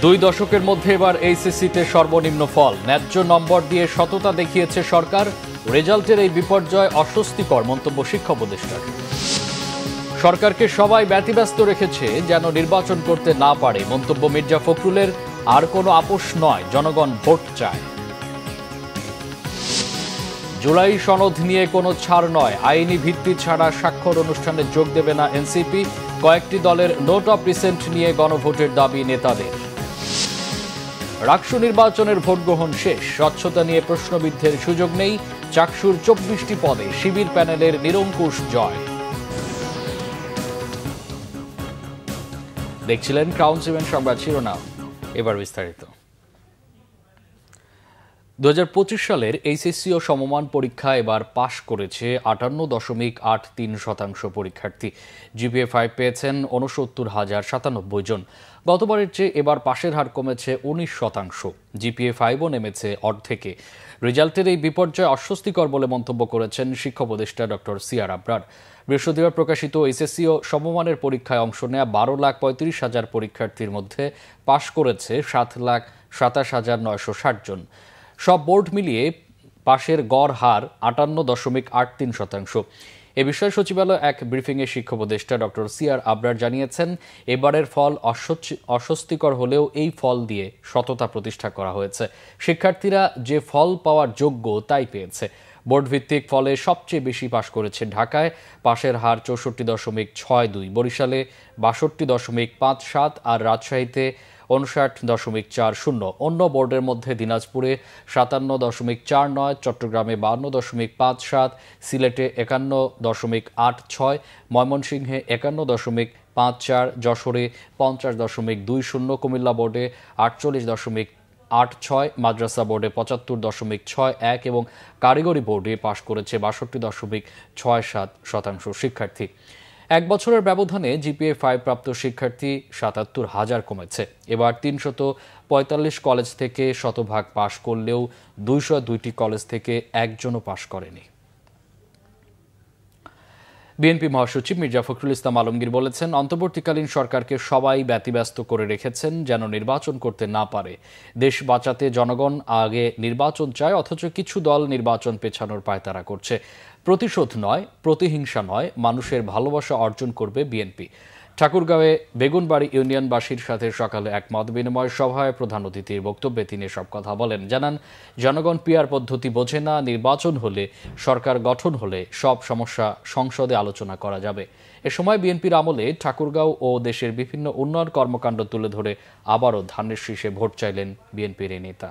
দুই দশকের মধ্যে এবার এইচএসসিতে সর্বনিম্ন ফল, ন্যায্য নম্বর দিয়ে সততা দেখিয়েছে সরকার। রেজাল্টের এই বিপর্যয় অস্বস্তিকর মন্তব্য শিক্ষা উপদেষ্টার। সরকারকে সবাই ব্যতিব্যস্ত রেখেছে যেন নির্বাচন করতে না পারে মন্তব্য মির্জা ফখরুলের। আর কোনো আপোষ নয়, জনগণ ভোট চায়। জুলাই সনদ নিয়ে কোনো ছাড় নয়, আইনি ভিত্তি ছাড়া স্বাক্ষর অনুষ্ঠানে যোগ দেবে না এনসিপি। কয়েকটি দলের নোট অফ ডিসেন্ট নিয়ে গণভোটের দাবি নেতাদের। রাকসু নির্বাচনের ভোট গ্রহণ শেষ, স্বচ্ছতা নিয়ে প্রশ্নবিদ্ধের সুযোগ নেই। চাকসুর 24টি পদে শিবির প্যানেলের নিরঙ্কুশ জয়। দেখছিলেন ক্রাউন 7 সংবাদ শিরোনাম, এবার বিস্তারিত। 2025 সালের এইচএসসি ও সমমান পরীক্ষা এবার পাশ করেছে 58.83% পরীক্ষার্থী। জিপিএ 5 পেয়েছেন 69,097 জন। গতবারের চেয়ে এবার পাশের হার কমেছে 19%। জিপিএ 5ও নেমেছে অর্ধেকে। রেজাল্টের এই বিপর্যয় অস্বস্তিকর বলে মন্তব্য করেছেন শিক্ষা উপদেষ্টা ডক্টর সিআর আবরার। বৃহস্পতিবার প্রকাশিত এইচএসসি ও সমমানের পরীক্ষায় অংশ নেওয়া 12,35,000 পরীক্ষার্থীর মধ্যে পাশ করেছে 7,27,960 জন। সব বোর্ড মিলিয়ে পাশের গড় হার 58.83%। এ বিষয়ে সচিবালয় এক ব্রিফিংয়ে শিক্ষা উপদেষ্টা ডক্টর সিআর আবরার জানিয়েছেন, এবারের ফল অস্বস্তিকর হলেও এই ফল দিয়ে সততা প্রতিষ্ঠা করা হয়েছে। শিক্ষার্থীরা যে ফল পাওয়ার যোগ্য তাই পেয়েছে। বোর্ড ভিত্তিক ফলে সবচেয়ে বেশি পাশ করেছে ঢাকায়, পাশের হার 64.62, বরিশালে 62.57 আর রাজশাহীতে 59.40। অন্য বোর্ডের মধ্যে দিনাজপুরে 57.49, চট্টগ্রামে 52.57, সিলেটে 51.86, ময়মনসিংহে 51.54, যশোরে 50.20, কুমিল্লা বোর্ডে 48.86, মাদ্রাসা বোর্ডে 75.61 এবং কারিগরি বোর্ডে পাশ করেছে 62.67% শিক্ষার্থী। এক বছরের ব্যবধানে জিপিএ 5 প্রাপ্ত শিক্ষার্থী 77,000 কমেছে। এবার 345 কলেজ থেকে শতভাগ পাশ করলেও 202টি কলেজ থেকে একজনও পাশ করেনি। বিএনপি মহাসচিব মির্জা ফখরুল ইসলাম আলমগীর বলেছেন, অন্তর্বর্তীকালীন সরকারকে সবাই ব্যতিব্যস্ত করে রেখেছেন যেন নির্বাচন করতে না পারে। দেশ বাঁচাতে জনগণ আগে নির্বাচন চায়, অথচ কিছু দল নির্বাচন পেছানোর পায়তারা করছে। প্রতিশোধ নয়, প্রতিহিংসা নয়, মানুষের ভালোবাসা অর্জন করবে বিএনপি। ঠাকুরগাঁওয়ে বেগুনবাড়ি ইউনিয়নবাসীর সাথে সকালে এক মত বিনিময় সভায় প্রধান অতিথির বক্তব্যে তিনি সব কথা বলেন। জানান, জনগণ পিআর পদ্ধতি বোঝে না, নির্বাচন হলে, সরকার গঠন হলে সব সমস্যা সংসদে আলোচনা করা যাবে। এ সময় বিএনপির আমলে ঠাকুরগাঁও ও দেশের বিভিন্ন উন্নয়ন কর্মকাণ্ড তুলে ধরে আবারও ধানের শীষে ভোট চাইলেন বিএনপির এই নেতা।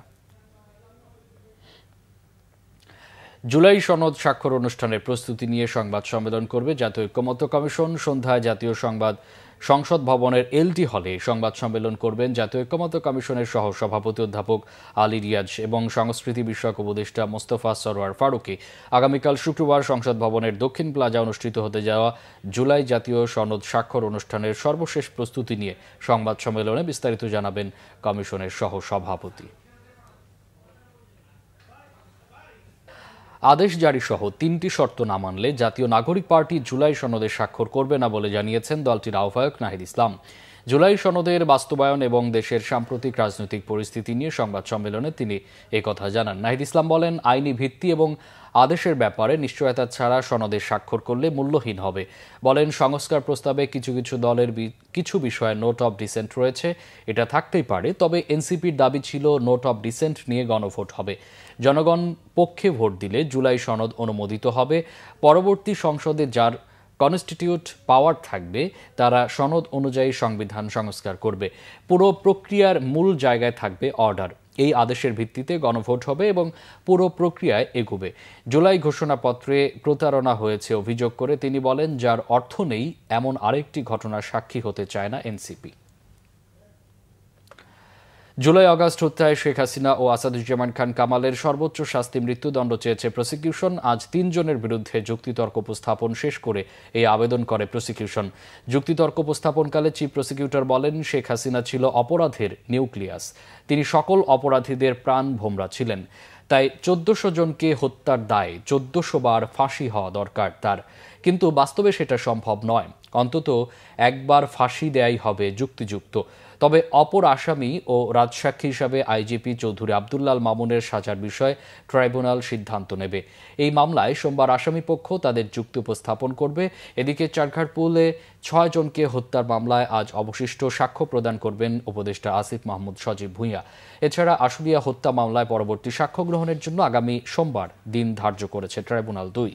জুলাই সনদ স্বাক্ষর অনুষ্ঠানের প্রস্তুতি নিয়ে সংবাদ সম্মেলন করবে জাতীয় ঐক্যমত্য কমিশন। সন্ধ্যায় জাতীয় সংসদ ভবনের এলটি হলে সংবাদ সম্মেলন করবেন জাতীয় ঐক্যমত্য কমিশনের সহ সভাপতি অধ্যাপক আলী রিয়াজ এবং সংস্কৃতি বিষয়ক উপদেষ্টা মোস্তফা সরোয়ার ফারুকী। আগামীকাল শুক্রবার সংসদ ভবনের দক্ষিণ প্লাজা অনুষ্ঠিত হতে যাওয়া জুলাই জাতীয় সনদ স্বাক্ষর অনুষ্ঠানের সর্বশেষ প্রস্তুতি নিয়ে সংবাদ সম্মেলনে বিস্তারিত জানাবেন কমিশনের সহ সভাপতি। আদেশ জারি সহ 3টি শর্ত না মানলে জাতীয় নাগরিক পার্টি জুলাই সনদে স্বাক্ষর করবে না বলে জানিয়েছেন দলটির আহ্বায়ক নাহিদ ইসলাম। জুলাই সনদের বাস্তবায়ন এবং দেশের সাম্প্রতিক রাজনৈতিক পরিস্থিতি নিয়ে সংবাদ সম্মেলনে তিনি একথা জানান। নাহিদ ইসলাম বলেন, আইনি ভিত্তি এবং আদেশের ব্যাপারে নিশ্চয়তা ছাড়া সনদে স্বাক্ষর করলে মূল্যহীন হবে। বলেন, সংস্কার প্রস্তাবে কিছু কিছু দলের কিছু বিষয়ে নোট অফ ডিসেন্ট রয়েছে, এটা থাকতেই পারে, তবে এনসিপির দাবি ছিল নোট অফ ডিসেন্ট নিয়ে গণভোট হবে। জনগণ পক্ষে ভোট দিলে জুলাই সনদ অনুমোদিত হবে। পরবর্তী সংসদে যার কনস্টিটিউট পাওয়ার থাকবে তারা সনদ অনুযায়ী সংবিধান সংস্কার করবে। পুরো প্রক্রিয়ার মূল জায়গায় থাকবে অর্ডার। এই আদেশের ভিত্তিতে গণভোট হবে এবং পুরো প্রক্রিয়ায় এগোবে। জুলাই ঘোষণাপত্রে প্রতারণা হয়েছে অভিযোগ করে তিনি বলেন, যার অর্থ নেই এমন আরেকটি ঘটনার সাক্ষী হতে চায় না এনসিপি। জুলাই আগস্ট হত্যায় শেখ হাসিনা ও আসাদুজ্জামান খান কামালের সর্বোচ্চ শাস্তি মৃত্যুদণ্ড চেয়েছে প্রসিকিউশন। আজ 3 জনের বিরুদ্ধে যুক্তিতর্ক উপস্থাপন শেষ করে এই আবেদন করে প্রসিকিউশন। যুক্তিতর্ক উপস্থাপনকালে চিফ প্রসিকিউটর বলেন, শেখ হাসিনা ছিল অপরাধের নিউক্লিয়াস। তিনি সকল অপরাধীদের প্রাণ ভোমরা ছিলেন। তাই 1400 জনকে হত্যার দায়ে 1400 বার ফাঁসি হওয়া দরকার তার। কিন্তু বাস্তবে সেটা সম্ভব নয়। অন্তত একবার ফাঁসি দেয়াই হবে যুক্তিযুক্ত। তবে অপর আসামি ও রাজসাক্ষী হিসাবে আইজিপি চৌধুরী আব্দুল্লাল মামুনের সাজার বিষয়ে ট্রাইব্যুনাল সিদ্ধান্ত নেবে। এই মামলায় সোমবার আসামিপক্ষ তাদের যুক্তি উপস্থাপন করবে। এদিকে চারঘাটপুলে 6 জনকে হত্যার মামলায় আজ অবশিষ্ট সাক্ষ্য প্রদান করবেন উপদেষ্টা আসিফ মাহমুদ সজীব ভূঁইয়া। এছাড়া আশুলিয়া হত্যা মামলায় পরবর্তী সাক্ষ্য গ্রহণের জন্য আগামী সোমবার দিন ধার্য করেছে ট্রাইব্যুনাল 2।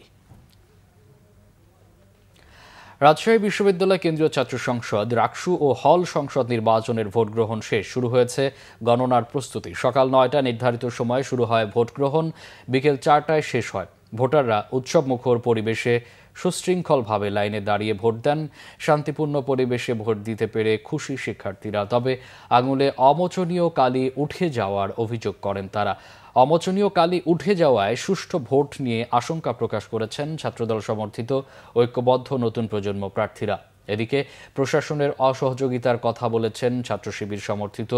রাজশাহী বিশ্ববিদ্যালয় কেন্দ্রীয় ছাত্র সংসদ, রাকসু ও হল সংসদ নির্বাচনের ভোট গ্রহণ শেষ। শুরু হয়েছে গণনার প্রস্তুতি। সকাল 9টায় নির্ধারিত সময়ে শুরু হয় ভোট গ্রহণ, বিকেল 4টায় শেষ হয়। ভোটাররা উৎসবমুখর পরিবেশে সুশৃঙ্খলভাবে লাইনে দাঁড়িয়ে ভোট দেন। শান্তিপূর্ণ পরিবেশে ভোট দিতে পেরে খুশি শিক্ষার্থীরা। তবে আঙুলে অমোচনীয় কালি উঠে যাওয়ার অভিযোগ করেন তারা। অমোচনীয় কালি উঠে যাওয়ায় সুষ্ঠু ভোট নিয়ে আশঙ্কা প্রকাশ করেছেন ছাত্রদল সমর্থিত ঐক্যবদ্ধ নতুন প্রজন্ম প্রার্থীরা। এদিকে প্রশাসনের অসহযোগিতার কথা বলেছেন ছাত্র শিবির সমর্থিত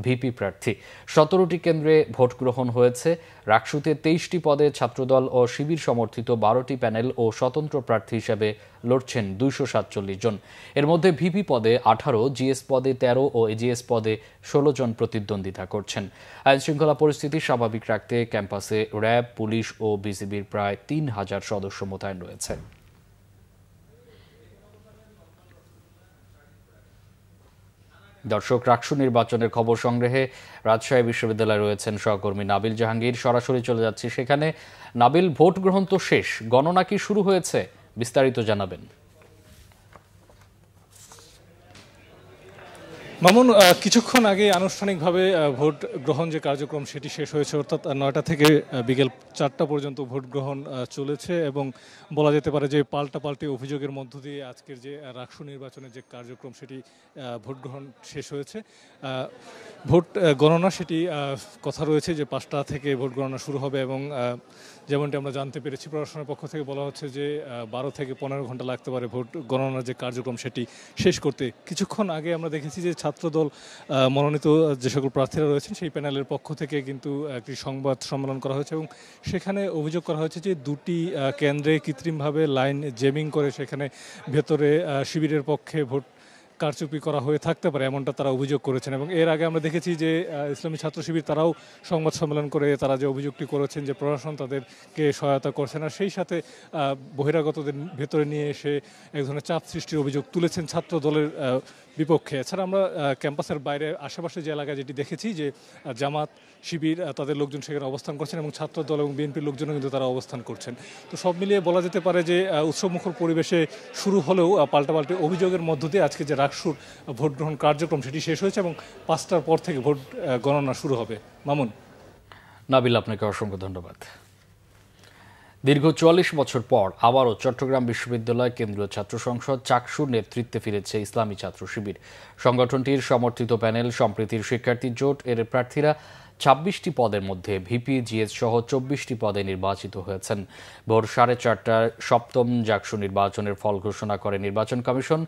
ভিপি প্রার্থী। 17টি কেন্দ্রে ভোট গ্রহণ হয়েছে। রাকসুতে 23টি পদে ছাত্রদল ও শিবির সমর্থিত 12টি প্যানেল ও স্বতন্ত্র প্রার্থী হিসেবে লড়ছেন 247 জন। এর মধ্যে ভিপি পদে 18, জিএস পদে 13 ও এজিএস পদে 16 জন প্রতিদ্বন্দ্বিতা করছেন। আইনশৃঙ্খলা পরিস্থিতি স্বাভাবিক রাখতে ক্যাম্পাসে র্যাব, পুলিশ ও বিজিবির প্রায় 3000 সদস্য মোতায়েন রয়েছে। দর্শক, রাকসু নির্বাচনের খবর সংগ্রহে রাজশাহী বিশ্ববিদ্যালয়ে রয়েছেন সহকর্মী নাবিল জাহাঙ্গীর। সরাসরি চলে যাচ্ছি সেখানে। নাবিল, ভোট গ্রহণ তো শেষ, গণনা কি শুরু হয়েছে? বিস্তারিত জানাবেন। মামুন, কিছুক্ষণ আগে আনুষ্ঠানিকভাবে ভোট গ্রহণ যে কার্যক্রম সেটি শেষ হয়েছে, অর্থাৎ 9টা থেকে বিকেল 4টা পর্যন্ত ভোট গ্রহণ চলেছে এবং বলা যেতে পারে যে পাল্টাপাল্টি অভিযোগের মধ্য দিয়ে আজকের যে রাকসু নির্বাচনের যে কার্যক্রম সেটি ভোট গ্রহণ শেষ হয়েছে। ভোট গণনা সেটি কথা রয়েছে যে 5টা থেকে ভোট গণনা শুরু হবে এবং যেমনটি আমরা জানতে পেরেছি প্রশাসনের পক্ষ থেকে বলা হচ্ছে যে 12 থেকে 15 ঘন্টা লাগতে পারে ভোট গণনার যে কার্যক্রম সেটি শেষ করতে। কিছুক্ষণ আগে আমরা দেখেছি যে ছাত্রদল মনোনীত যে সকল প্রার্থীরা রয়েছেন সেই প্যানেলের পক্ষ থেকে কিন্তু একটি সংবাদ সম্মেলন করা হয়েছে এবং সেখানে অভিযোগ করা হয়েছে যে 2টি কেন্দ্রে কৃত্রিমভাবে লাইন জেমিং করে সেখানে ভেতরে শিবিরের পক্ষে ভোট কারচুপি করা হয়ে থাকতে পারে, এমনটা তারা অভিযোগ করেছেন। এবং এর আগে আমরা দেখেছি যে ইসলামী ছাত্র শিবির তারাও সংবাদ সম্মেলন করে তারা যে অভিযোগটি করেছেন যে প্রশাসন তাদেরকে সহায়তা করছে না, সেই সাথে বহিরাগতদের ভেতরে নিয়ে এসে এক ধরনের চাপ সৃষ্টির অভিযোগ তুলেছেন ছাত্র দলের বিপক্ষে। এছাড়া আমরা ক্যাম্পাসের বাইরে আশেপাশে যে এলাকায় যেটি দেখেছি যে জামাত, শিবির তাদের লোকজন সেখানে অবস্থান করছেন এবং ছাত্র দল এবং বিএনপির লোকজনও কিন্তু তারা অবস্থান করছেন। তো সব মিলিয়ে বলা যেতে পারে যে উৎসবমুখর পরিবেশে শুরু হলেও পাল্টাপাল্টি অভিযোগের মধ্য দিয়ে আজকে যে রাকসুর ভোট গ্রহণ কার্যক্রম সেটি শেষ হয়েছে এবং 5টার পর থেকে ভোট গণনা শুরু হবে। মামুন। নাবিল, আপনাকে অসংখ্য ধন্যবাদ। দীর্ঘ 44 বছর পর আবারও চট্টগ্রাম বিশ্ববিদ্যালয় কেন্দ্রীয় ছাত্র সংসদ চাকসুর নেতৃত্বে ফিরেছে ইসলামী ছাত্র শিবির। সংগঠনটির সমর্থিত প্যানেল সম্প্রীতির শিক্ষার্থী জোট এর প্রার্থীরা 26টি পদের মধ্যে ভিপি, জিএস সহ 24টি পদে নির্বাচিত হয়েছেন। ভোর 4:30টায় সপ্তম জাকসু নির্বাচনের ফল ঘোষণা করে নির্বাচন কমিশন।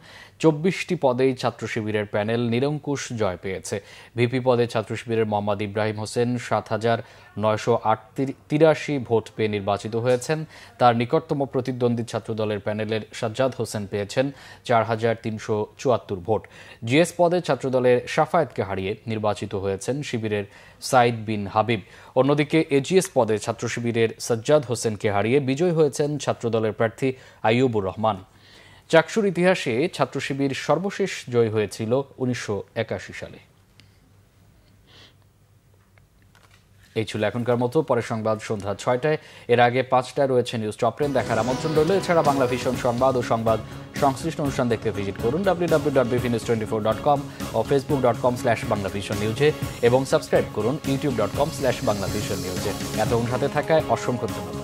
24টি পদেই ছাত্র শিবিরের প্যানেল নিরঙ্কুশ জয় পেয়েছে। ভিপি পদে ছাত্র শিবিরের মোহাম্মদ ইব্রাহিম হোসেন 7,983 ভোট পেয়ে নির্বাচিত হয়েছেন। তার নিকটতম প্রতিদ্বন্দ্বী ছাত্রদলের প্যানেলের সাজ্জাদ হোসেন পেয়েছেন 4,374 ভোট। জিএস পদে ছাত্রদলের সাফায়েতকে হারিয়ে নির্বাচিত হয়েছেন শিবিরের সাইদ বিন হাবিব। অন্যদিকে এজিএস পদে ছাত্র শিবিরের সাজ্জাদ হোসেনকে হারিয়ে বিজয়ী হয়েছেন ছাত্রদলের প্রার্থী আইয়ুবুর রহমান। চাকসুর ইতিহাসে ছাত্র শিবির সর্বশেষ জয় হয়েছিল 1981 সালে। এই ছিল এখনকার মতো। পরের সংবাদ সন্ধ্যা 6টায়। এর আগে 5টায় রয়েছে নিউজ টপ 10 দেখার আমন্ত্রণ রইল। এছাড়া বাংলা ভিশন সংবাদ ও সংবাদ সংশ্লিষ্ট অনুষ্ঠান দেখতে ভিজিট করুন www.bvnews24.com ও facebook.com/banglavisionnews এবং সাবস্ক্রাইব করুন youtube.com/banglavisionnews। এতক্ষণ সাথে থাকায় অসংখ্য ধন্যবাদ।